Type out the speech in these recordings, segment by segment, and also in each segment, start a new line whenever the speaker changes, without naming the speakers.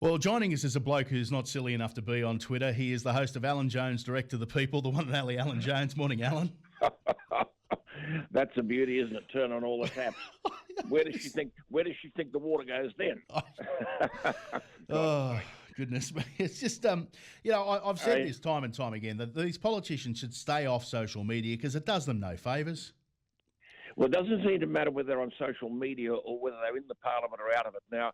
Well, joining us is a bloke who's not silly enough to be on Twitter. He is the host of Alan Jones, Direct to the People, the one and only Alan Jones. Morning, Alan.
That's a beauty, isn't it? Turn on all the taps. Where does she think the water goes then?
Oh, goodness me. It's just, I've said this time and time again, that these politicians should stay off social media because it does them no favours.
Well, it doesn't seem to matter whether they're on social media or whether they're in the parliament or out of it. Now,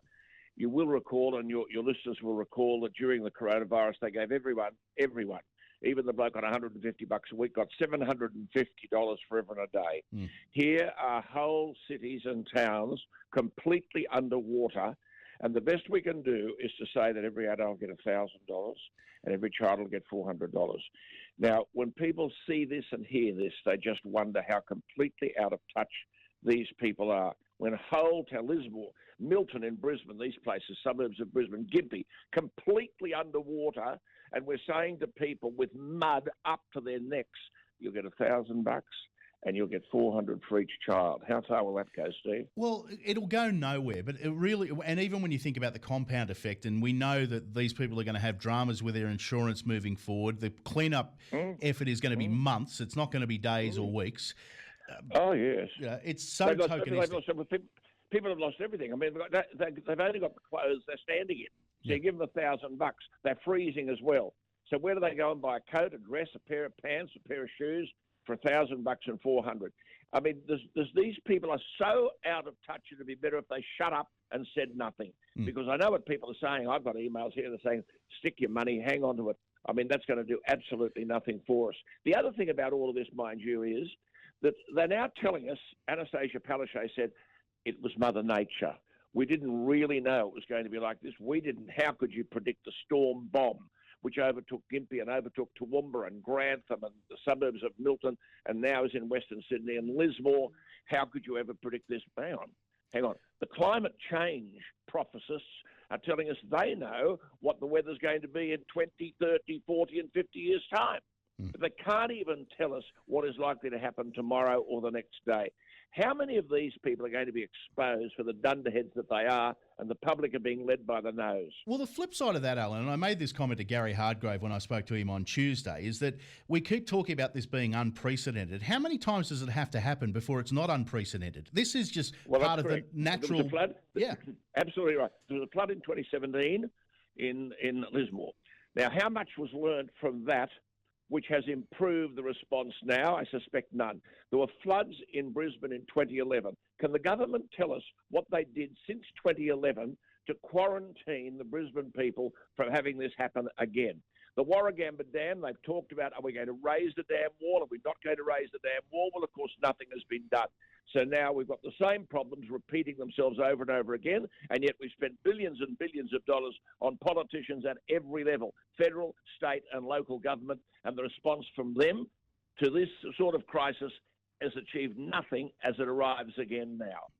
you will recall, and your listeners will recall, that during the coronavirus, they gave everyone, even the bloke on $150 a week, got $750 for everyone a day. Mm. Here are whole cities and towns completely underwater, and the best we can do is to say that every adult will get $1,000 and every child will get $400. Now, when people see this and hear this, they just wonder how completely out of touch these people are. When whole town, Lismore, Milton in Brisbane, these places, suburbs of Brisbane, Gympie, completely underwater, and we're saying to people with mud up to their necks, you'll get $1,000 and you'll get $400 for each child. How far will that go, Steve?
Well, it'll go nowhere, but it really, and even when you think about the compound effect, and we know that these people are going to have dramas with their insurance moving forward, the clean-up effort is going to be months. It's not going to be days or weeks.
Oh, yes.
Yeah, it's so tokenistic.
People have lost everything. I mean, they've only got the clothes they're standing in. So you give them $1,000. They're freezing as well. So where do they go and buy a coat, a dress, a pair of pants, a pair of shoes for $1,000 and $400? I mean, these people are so out of touch. It'd be better if they shut up and said nothing. Because I know what people are saying. I've got emails here that are saying, stick your money, hang on to it. I mean, that's going to do absolutely nothing for us. The other thing about all of this, mind you, is that they're now telling us, Anastasia Palaszczuk said, it was Mother Nature. We didn't really know it was going to be like this. How could you predict the storm bomb, which overtook Gympie and overtook Toowoomba and Grantham and the suburbs of Milton and now is in Western Sydney and Lismore? How could you ever predict this? Hang on. The climate change prophesists are telling us they know what the weather's going to be in 20, 30, 40 and 50 years' time. But they can't even tell us what is likely to happen tomorrow or the next day. How many of these people are going to be exposed for the dunderheads that they are, and the public are being led by the nose?
Well, the flip side of that, Alan, and I made this comment to Gary Hardgrave when I spoke to him on Tuesday, is that we keep talking about this being unprecedented. How many times does it have to happen before it's not unprecedented? This is just part of the natural...
There was a flood.
Yeah.
Absolutely right. There was a flood in 2017 in Lismore. Now, how much was learned from that which has improved the response now? I suspect none. There were floods in Brisbane in 2011. Can the government tell us what they did since 2011 to quarantine the Brisbane people from having this happen again? The Warragamba Dam, they've talked about, are we going to raise the dam wall? Are we not going to raise the dam wall? Well, of course, nothing has been done. So now we've got the same problems repeating themselves over and over again, and yet we've spent billions and billions of dollars on politicians at every level, federal, state and local government, and the response from them to this sort of crisis has achieved nothing as it arrives again now.